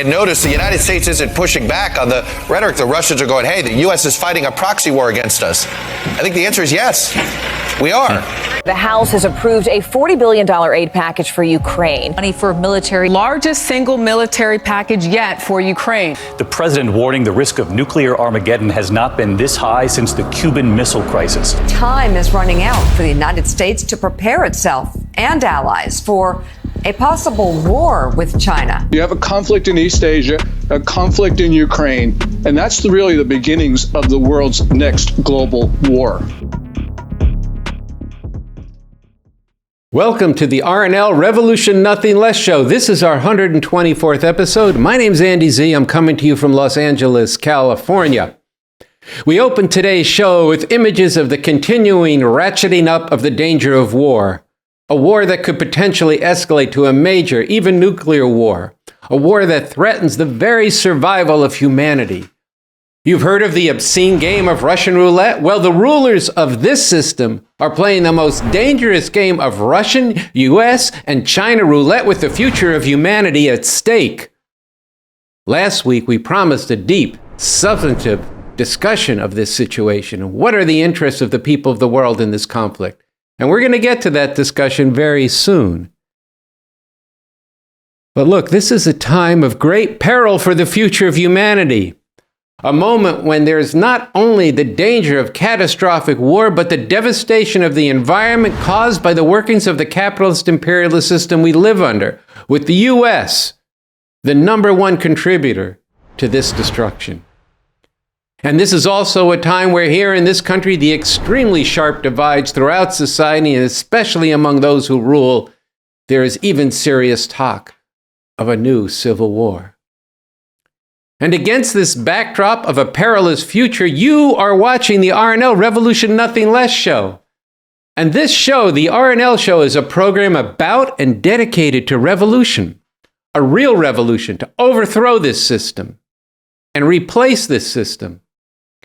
And notice the United States isn't pushing back on the rhetoric. The Russians are going, hey, the U.S. is fighting a proxy war against us. I think the answer is yes, we are. The House has approved a $40 billion aid package for Ukraine. Money for military, largest single military package yet for Ukraine. The president warning the risk of nuclear Armageddon has not been this high since the Cuban Missile Crisis. Time is running out for the United States to prepare itself and allies for a possible war with China. You have a conflict in East Asia, a conflict in Ukraine, and that's really the beginnings of the world's next global war. Welcome to the RNL Revolution Nothing Less show. This is our 124th episode. My name's Andy Zee. I'm coming to you from Los Angeles, California. We open today's show with images of the continuing ratcheting up of the danger of war. A war that could potentially escalate to a major, even nuclear war. A war that threatens the very survival of humanity. You've heard of the obscene game of Russian roulette? Well, the rulers of this system are playing the most dangerous game of Russian, US, and China roulette with the future of humanity at stake. Last week, we promised a deep, substantive discussion of this situation. What are the interests of the people of the world in this conflict? And we're going to get to that discussion very soon. But look, this is a time of great peril for the future of humanity. A moment when there's not only the danger of catastrophic war, but the devastation of the environment caused by the workings of the capitalist imperialist system we live under, with the US, the number one contributor to this destruction. And this is also a time where here in this country, the extremely sharp divides throughout society, and especially among those who rule, there is even serious talk of a new civil war. And against this backdrop of a perilous future, you are watching the RNL Revolution Nothing Less show. And this show, the RNL show, is a program about and dedicated to revolution. A real revolution to overthrow this system and replace this system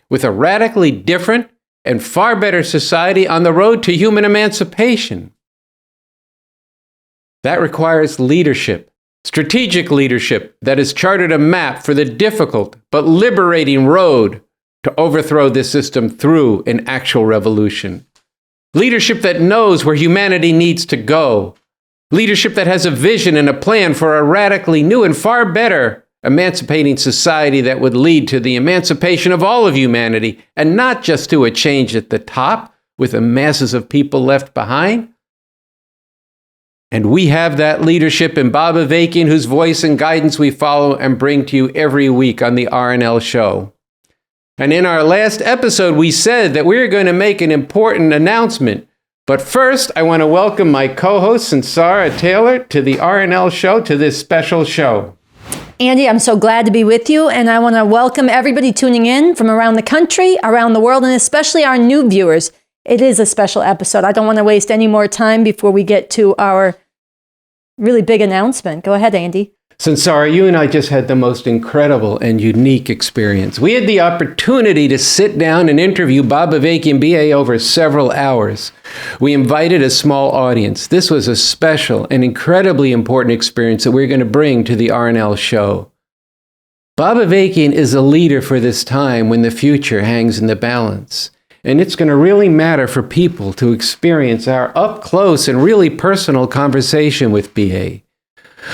with a radically different and far better society on the road to human emancipation. That requires leadership, strategic leadership that has charted a map for the difficult but liberating road to overthrow this system through an actual revolution. Leadership that knows where humanity needs to go. Leadership that has a vision and a plan for a radically new and far better emancipating society that would lead to the emancipation of all of humanity, and not just to a change at the top with the masses of people left behind. And we have that leadership in Bob Avakian, whose voice and guidance we follow and bring to you every week on the RNL show. And in our last episode, we said that we were going to make an important announcement. But first, I want to welcome my co-host, Sunsara Taylor, to the RNL show, to this special show. Andy, I'm so glad to be with you, and I want to welcome everybody tuning in from around the country, around the world, and especially our new viewers. It is a special episode. I don't want to waste any more time before we get to our really big announcement. Go ahead, Andy. Sunsara, you and I just had the most incredible and unique experience. We had the opportunity to sit down and interview Bob Avakian, BA, over several hours. We invited a small audience. This was a special and incredibly important experience that we're going to bring to the RNL show. Bob Avakian is a leader for this time when the future hangs in the balance. And it's going to really matter for people to experience our up-close and really personal conversation with BA.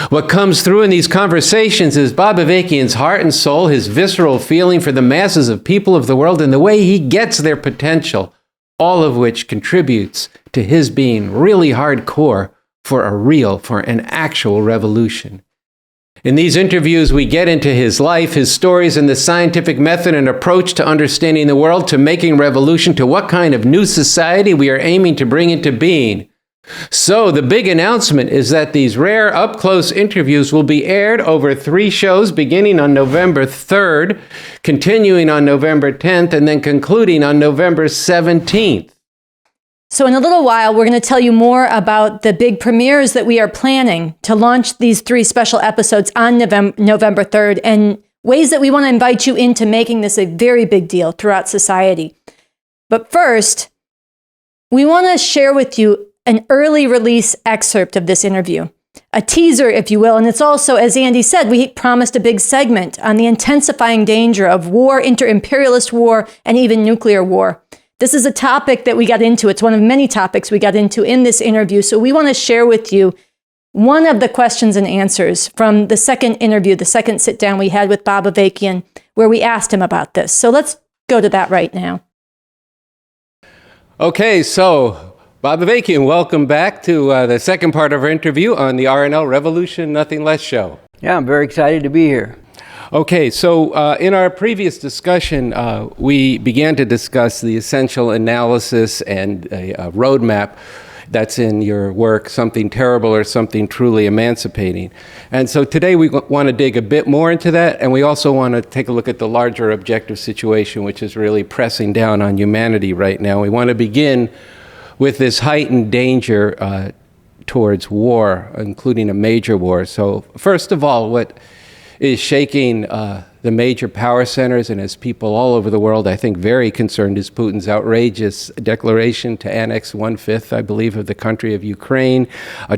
What comes through in these conversations is Bob Avakian's heart and soul, his visceral feeling for the masses of people of the world, and the way he gets their potential, all of which contributes to his being really hardcore for an actual revolution. In these interviews, we get into his life, his stories, and the scientific method and approach to understanding the world, to making revolution, to what kind of new society we are aiming to bring into being. So the big announcement is that these rare up-close interviews will be aired over 3 shows beginning on November 3rd, continuing on November 10th, and then concluding on November 17th. So in a little while, we're going to tell you more about the big premieres that we are planning to launch these 3 special episodes on November 3rd, and ways that we want to invite you into making this a very big deal throughout society. But first, we want to share with you an early release excerpt of this interview. a teaser, if you will. And it's also, as Andy said, we promised a big segment on the intensifying danger of war, inter-imperialist war, and even nuclear war. This is a topic that we got into. It's one of many topics we got into in this interview. So we want to share with you one of the questions and answers from the second interview, the second sit down we had with Bob Avakian, where we asked him about this. So let's go to that right now. Okay, so Bob Avakian, welcome back to the second part of our interview on the RNL Revolution Nothing Less show. Yeah, I'm very excited to be here. Okay, so in our previous discussion, we began to discuss the essential analysis and a roadmap that's in your work, Something Terrible or Something Truly Emancipating. And so today we want to dig a bit more into that, and we also want to take a look at the larger objective situation, which is really pressing down on humanity right now. We want to begin with this heightened danger towards war, including a major war. So first of all, what is shaking the major power centers and has people all over the world, I think, very concerned is Putin's outrageous declaration to annex 1/5, I believe, of the country of Ukraine,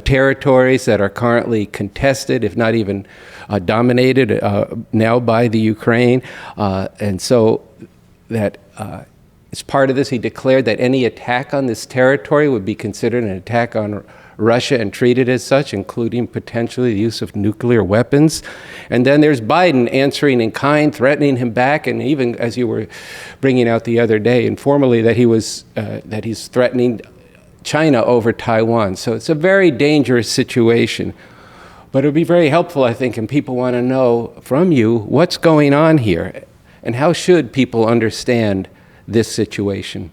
territories that are currently contested, if not even dominated now by the Ukraine. And so that as part of this, he declared that any attack on this territory would be considered an attack on Russia and treated as such, including potentially the use of nuclear weapons. And then there's Biden answering in kind, threatening him back, and even as you were bringing out the other day informally that he's threatening China over Taiwan. So it's a very dangerous situation. But it would be very helpful, I think, and people want to know from you what's going on here and how should people understand this situation.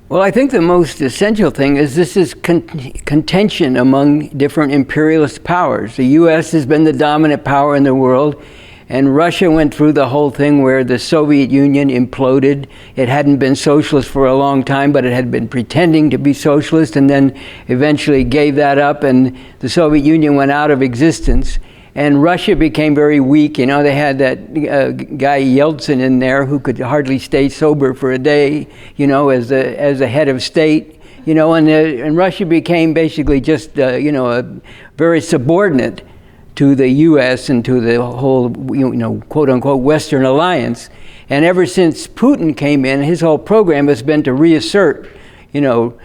Well, I think the most essential thing is this is contention among different imperialist powers. The U.S. has been the dominant power in the world, and Russia went through the whole thing where the Soviet Union imploded. It hadn't been socialist for a long time, but it had been pretending to be socialist, and then eventually gave that up, and the Soviet Union went out of existence. And Russia became very weak. You know, they had that guy Yeltsin in there who could hardly stay sober for a day, you know, as a head of state, you know, and Russia became basically just, you know, a very subordinate to the U.S. and to the whole, you know, quote unquote Western alliance. And ever since Putin came in, his whole program has been to reassert, you know,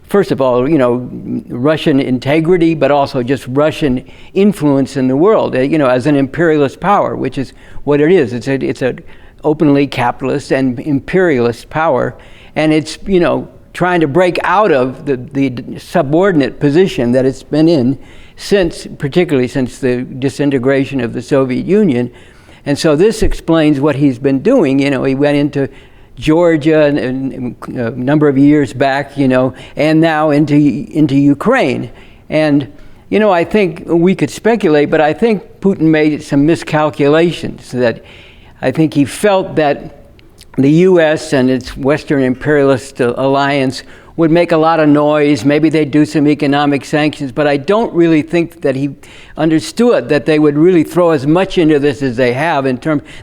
first of all, you know, Russian integrity, but also just Russian influence in the world, you know, as an imperialist power, which is what it is. It's a openly capitalist and imperialist power, and it's, you know, trying to break out of the subordinate position that it's been in particularly since the disintegration of the Soviet Union. And so this explains what he's been doing. You know, he went into Georgia and a number of years back, you know, and now into Ukraine. And, you know, I think we could speculate, but I think Putin made some miscalculations. That I think he felt that the U.S. and its Western imperialist alliance would make a lot of noise. Maybe they'd do some economic sanctions, but I don't really think that he understood that they would really throw as much into this as they have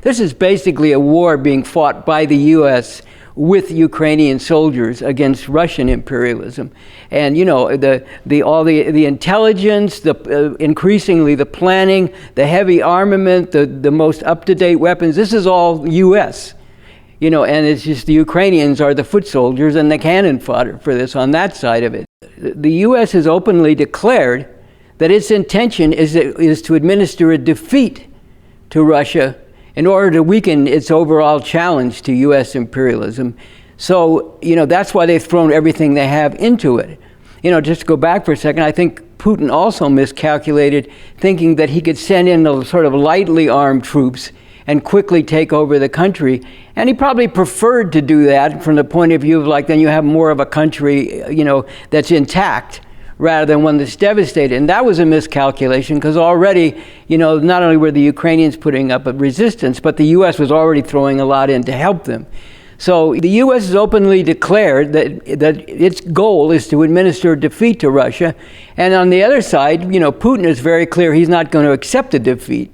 this is basically a war being fought by the U.S. with Ukrainian soldiers against Russian imperialism. And, you know, the intelligence, increasingly the planning, the heavy armament, the most up-to-date weapons, this is all U.S., you know, and it's just the Ukrainians are the foot soldiers and the cannon fodder for this on that side of it. The U.S. has openly declared that its intention is to administer a defeat to Russia in order to weaken its overall challenge to U.S. imperialism. So, you know, that's why they've thrown everything they have into it. You know, just to go back for a second, I think Putin also miscalculated, thinking that he could send in the sort of lightly armed troops and quickly take over the country. And he probably preferred to do that from the point of view of, like, then you have more of a country, you know, that's intact rather than one that's devastated. And that was a miscalculation because already, you know, not only were the Ukrainians putting up a resistance, but the U.S. was already throwing a lot in to help them. So the U.S. has openly declared that its goal is to administer defeat to Russia. And on the other side, you know, Putin is very clear he's not going to accept a defeat.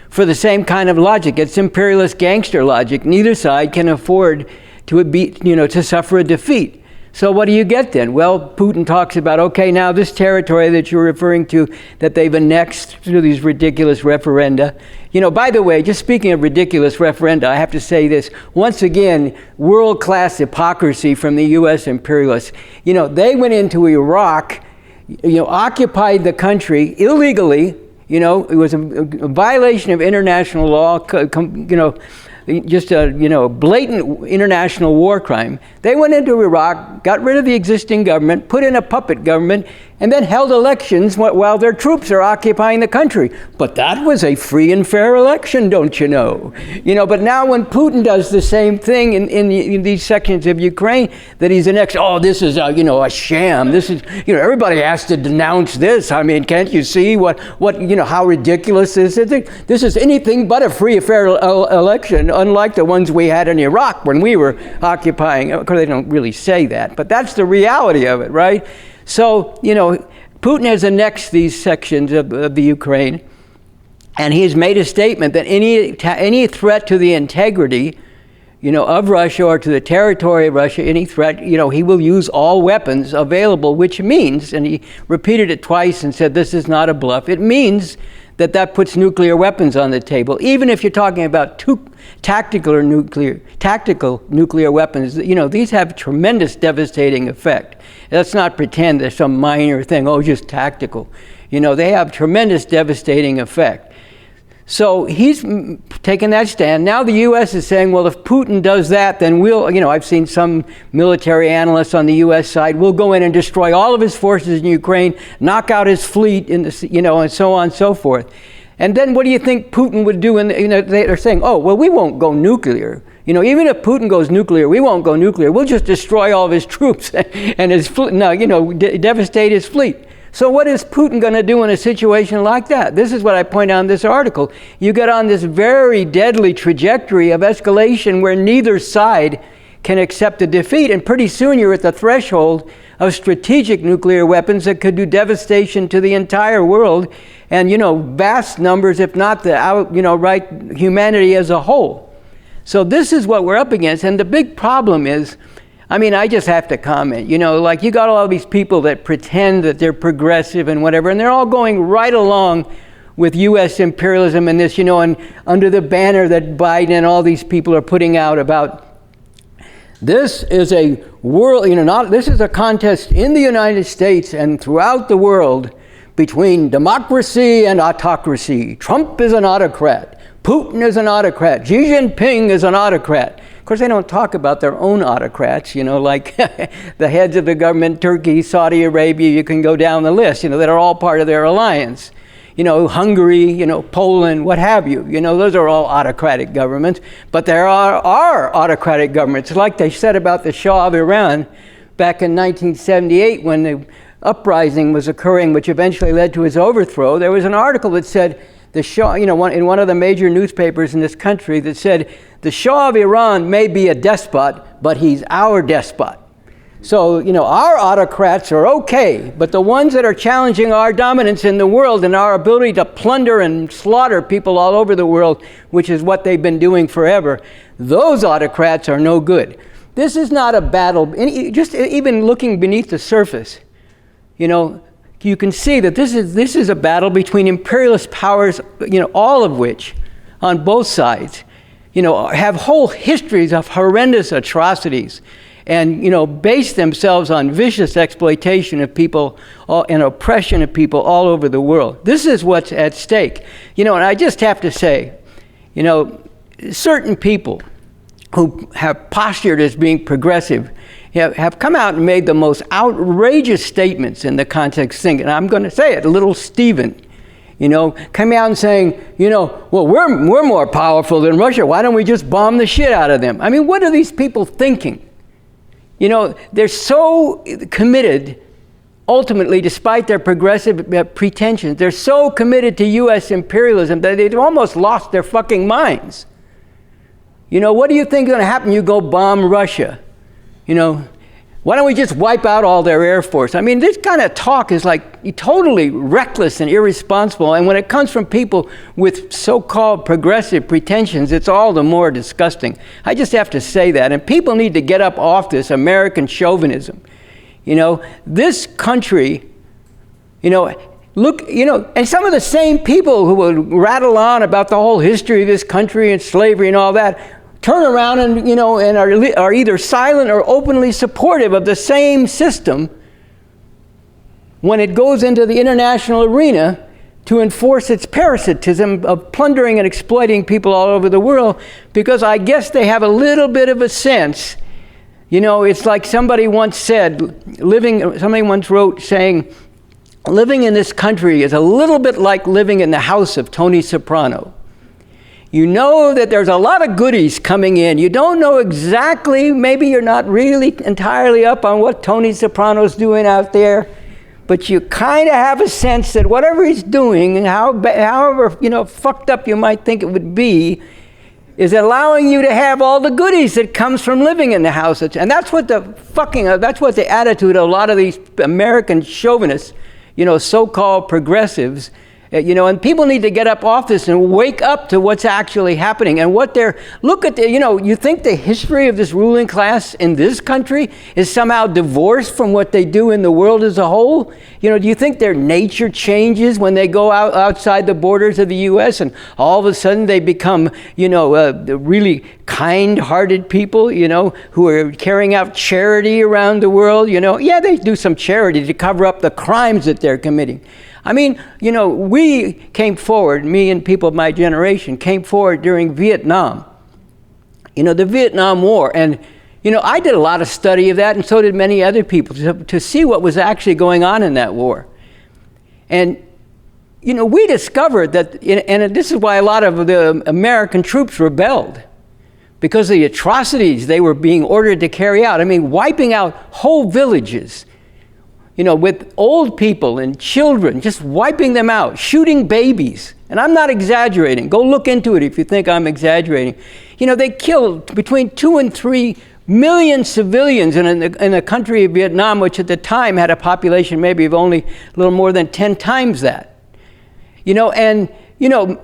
For the same kind of logic. It's imperialist gangster logic. Neither side can afford to suffer a defeat. So what do you get then? Well, Putin talks about, okay, now this territory that you're referring to, that they've annexed through these ridiculous referenda. By the way, just speaking of ridiculous referenda, I have to say this. Once again, world-class hypocrisy from the U.S. imperialists. They went into Iraq, occupied the country illegally. It was a violation of international law, just a blatant international war crime. They went into Iraq, got rid of the existing government, put in a puppet government, and then held elections while their troops are occupying the country. But that was a free and fair election, don't you know? But now when Putin does the same thing in these sections of Ukraine, that he's annexed, this is a sham. This is, everybody has to denounce this. I mean, can't you see what how ridiculous this is? This is anything but a free and fair election, unlike the ones we had in Iraq when we were occupying. Of course, they don't really say that, but that's the reality of it, right? So, Putin has annexed these sections of the Ukraine, and he has made a statement that any threat to the integrity, of Russia or to the territory of Russia, any threat, he will use all weapons available, which means, and he repeated it twice and said this is not a bluff, it means that puts nuclear weapons on the table. Even if you're talking about tactical nuclear weapons, these have tremendous devastating effect. Let's not pretend they're some minor thing, just tactical. They have tremendous devastating effect. So he's taken that stand. Now the U.S. is saying, well, if Putin does that, then we'll, I've seen some military analysts on the U.S. side, we'll go in and destroy all of his forces in Ukraine, knock out his fleet, and so on and so forth. And then what do you think Putin would do? They're saying, we won't go nuclear. Even if Putin goes nuclear, we won't go nuclear. We'll just destroy all of his troops and his fleet, devastate his fleet. So what is Putin going to do in a situation like that? This is what I point out in this article. You get on this very deadly trajectory of escalation where neither side can accept a defeat, and pretty soon you're at the threshold of strategic nuclear weapons that could do devastation to the entire world and, vast numbers, if not humanity as a whole. So this is what we're up against, and the big problem is, I just have to comment, you got all these people that pretend that they're progressive and whatever, and they're all going right along with U.S. imperialism and this, and under the banner that Biden and all these people are putting out about this is a world, this is a contest in the United States and throughout the world between democracy and autocracy. Trump is an autocrat. Putin is an autocrat. Xi Jinping is an autocrat. Of course, they don't talk about their own autocrats, like the heads of the government, Turkey, Saudi Arabia, you can go down the list, that are all part of their alliance. Hungary, Poland, what have you. Those are all autocratic governments. But there are autocratic governments, like they said about the Shah of Iran back in 1978 when the uprising was occurring, which eventually led to his overthrow. There was an article that said, the Shah, in one of the major newspapers in this country that said, the Shah of Iran may be a despot, but he's our despot. So, our autocrats are okay, but the ones that are challenging our dominance in the world and our ability to plunder and slaughter people all over the world, which is what they've been doing forever, those autocrats are no good. This is not a battle, just even looking beneath the surface, you can see that this is a battle between imperialist powers, all of which, on both sides, have whole histories of horrendous atrocities and, base themselves on vicious exploitation of people and oppression of people all over the world. This is what's at stake. And I just have to say, certain people who have postured as being progressive have come out and made the most outrageous statements in the context thing. And I'm going to say it, little Stephen, come out and saying, well, we're more powerful than Russia. Why don't we just bomb the shit out of them? What are these people thinking? They're so committed, ultimately, despite their progressive pretensions, they're so committed to U.S. imperialism that they've almost lost their fucking minds. What do you think is going to happen? You go bomb Russia. Why don't we just wipe out all their Air Force? I mean, this kind of talk is like totally reckless and irresponsible. And when it comes from people with so-called progressive pretensions, it's all the more disgusting. I just have to say that. And people need to get up off this American chauvinism. You know, this country, you know, look, you know, and some of the same people who would rattle on about the whole history of this country and slavery and all that, turn around and, you know, and are either silent or openly supportive of the same system when it goes into the international arena to enforce its parasitism of plundering and exploiting people all over the world, because I guess they have a little bit of a sense. You know, it's like somebody once said, somebody once wrote saying, living in this country is a little bit like living in the house of Tony Soprano. You know that there's a lot of goodies coming in. You don't know exactly, maybe you're not really entirely up on what Tony Soprano's doing out there, but you kind of have a sense that whatever he's doing, and however, you know, fucked up you might think it would be, is allowing you to have all the goodies that comes from living in the house. And that's what that's what the attitude of a lot of these American chauvinists, you know, so-called progressives, you know, and people need to get up off this and wake up to what's actually happening and what look at you know, you think the history of this ruling class in this country is somehow divorced from what they do in the world as a whole? You know, do you think their nature changes when they go outside the borders of the U.S. and all of a sudden they become, you know, really kind-hearted people, you know, who are carrying out charity around the world? You know, yeah, they do some charity to cover up the crimes that they're committing. I mean, you know, we came forward, me and people of my generation came forward during Vietnam, you know, the Vietnam War. And, you know, I did a lot of study of that, and so did many other people, to see what was actually going on in that war. And, you know, we discovered that, and this is why a lot of the American troops rebelled, because of the atrocities they were being ordered to carry out. I mean, wiping out whole villages, you know, with old people and children, just wiping them out, shooting babies. And I'm not exaggerating. Go look into it if you think I'm exaggerating. You know, they killed between 2 and 3 million civilians in the country of Vietnam, which at the time had a population maybe of only a little more than 10 times that. You know, and, you know,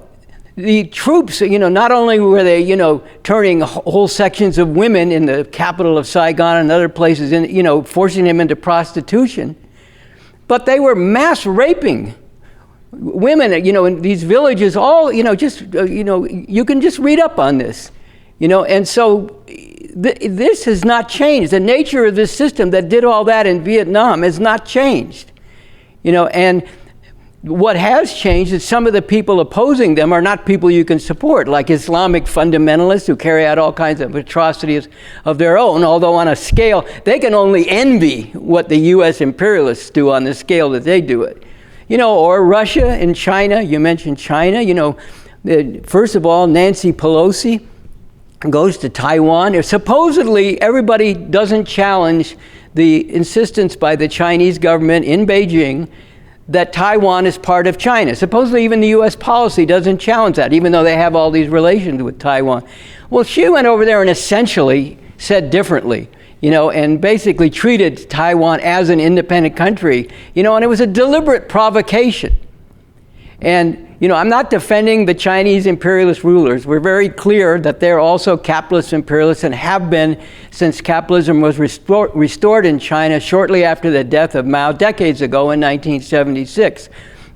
the troops, you know, not only were they, you know, turning whole sections of women in the capital of Saigon and other places, in, you know, forcing them into prostitution, but they were mass raping women, you know, in these villages, all, you know, just, you know, you can just read up on this, you know, and so this has not changed. The nature of this system that did all that in Vietnam has not changed, you know, and what has changed is some of the people opposing them are not people you can support, like Islamic fundamentalists who carry out all kinds of atrocities of their own, although on a scale, they can only envy what the U.S. imperialists do on the scale that they do it. You know, or Russia and China, you mentioned China, you know, first of all, Nancy Pelosi goes to Taiwan. Supposedly, everybody doesn't challenge the insistence by the Chinese government in Beijing that Taiwan is part of China. Supposedly even the U.S. policy doesn't challenge that, even though they have all these relations with Taiwan. Well, she went over there and essentially said differently, you know, and basically treated Taiwan as an independent country, you know, and it was a deliberate provocation. And, you know, I'm not defending the Chinese imperialist rulers. We're very clear that they're also capitalist imperialists and have been since capitalism was restored in China shortly after the death of Mao decades ago in 1976.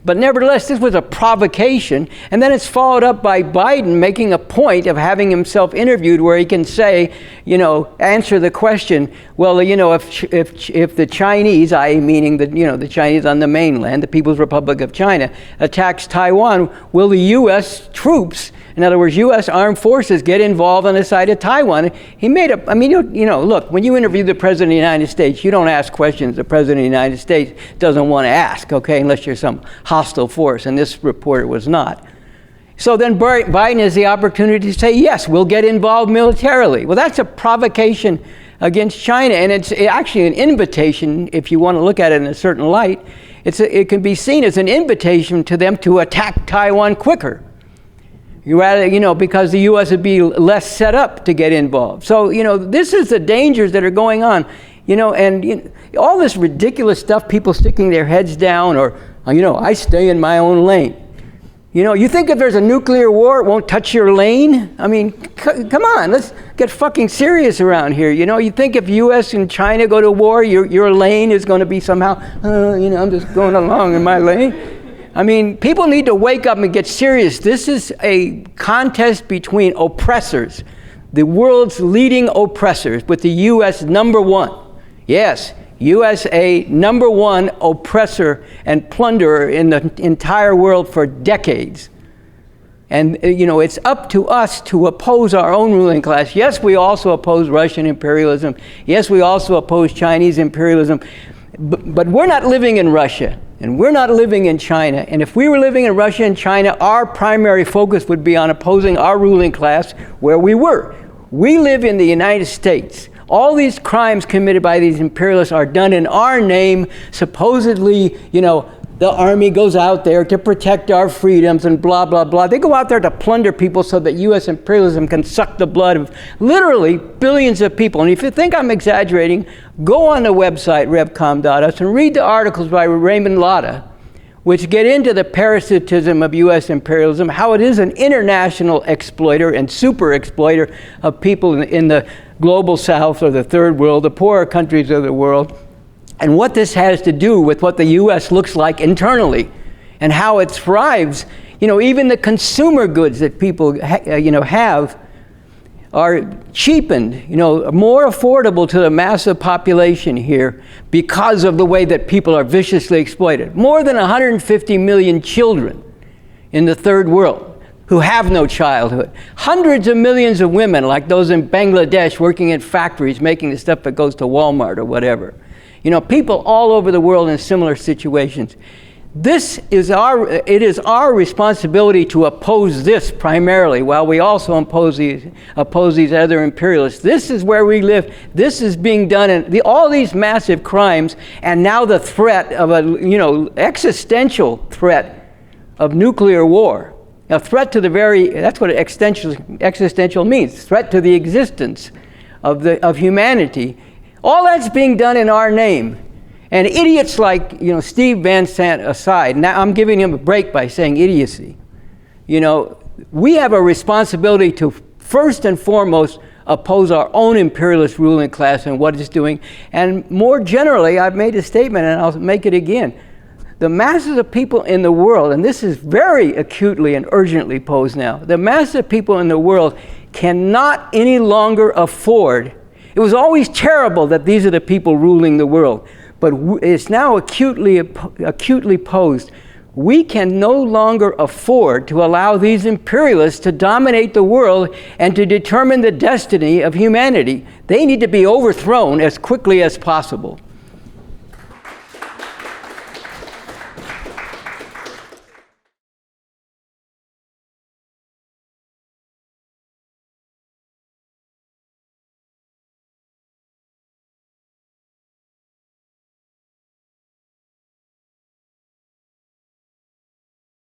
But nevertheless, this was a provocation, and then it's followed up by Biden making a point of having himself interviewed where he can say, you know, answer the question, well, you know, if the Chinese, i.e. meaning the, you know, the Chinese on the mainland, the People's Republic of China, attacks Taiwan, will the U.S. troops, in other words, U.S. armed forces, get involved on the side of Taiwan? He made a, I mean, you know, look, when you interview the President of the United States, you don't ask questions the President of the United States doesn't want to ask, okay, unless you're some hostile force, and this reporter was not. So then Biden has the opportunity to say, yes, we'll get involved militarily. Well, that's a provocation against China, and it's actually an invitation, if you want to look at it in a certain light. It can be seen as an invitation to them to attack Taiwan quicker. You rather, you know, because the U.S. would be less set up to get involved. So, you know, this is the dangers that are going on. And all this ridiculous stuff, people sticking their heads down, or, I stay in my own lane. You think if there's a nuclear war, it won't touch your lane? I mean, come on, let's get fucking serious around here. You think if U.S. and China go to war, your lane is going to be somehow, I'm just going along in my lane. I mean, people need to wake up and get serious. This is a contest between oppressors, the world's leading oppressors, with the U.S. #1. Yes, USA #1 oppressor and plunderer in the entire world for decades. And, it's up to us to oppose our own ruling class. Yes, we also oppose Russian imperialism. Yes, we also oppose Chinese imperialism. But we're not living in Russia, and we're not living in China. And if we were living in Russia and China, our primary focus would be on opposing our ruling class where we were. We live in the United States. All these crimes committed by these imperialists are done in our name. Supposedly, the army goes out there to protect our freedoms and blah, blah, blah. They go out there to plunder people so that U.S. imperialism can suck the blood of literally billions of people. And if you think I'm exaggerating, go on the website, revcom.us, and read the articles by Raymond Latta, which get into the parasitism of U.S. imperialism, how it is an international exploiter and super exploiter of people in the global south or the third world, the poorer countries of the world, and what this has to do with what the U.S. looks like internally and how it thrives. Even the consumer goods that people have are cheapened, more affordable to the massive population here because of the way that people are viciously exploited. More than 150 million children in the third world who have no childhood. Hundreds of millions of women, like those in Bangladesh working in factories making the stuff that goes to Walmart or whatever. People all over the world in similar situations. It is our responsibility to oppose this primarily, while we also oppose these other imperialists. This is where we live. This is being done, and all these massive crimes, and now the threat of existential threat of nuclear war. A threat to that's what existential means, threat to the existence of humanity. All that's being done in our name. And idiots like, Steve Van Sant aside, now I'm giving him a break by saying idiocy. We have a responsibility to first and foremost oppose our own imperialist ruling class and what it's doing. And more generally, I've made a statement and I'll make it again. The masses of people in the world, and this is very acutely and urgently posed now, the masses of people in the world cannot any longer afford. It was always terrible that these are the people ruling the world, but it's now acutely posed. We can no longer afford to allow these imperialists to dominate the world and to determine the destiny of humanity. They need to be overthrown as quickly as possible.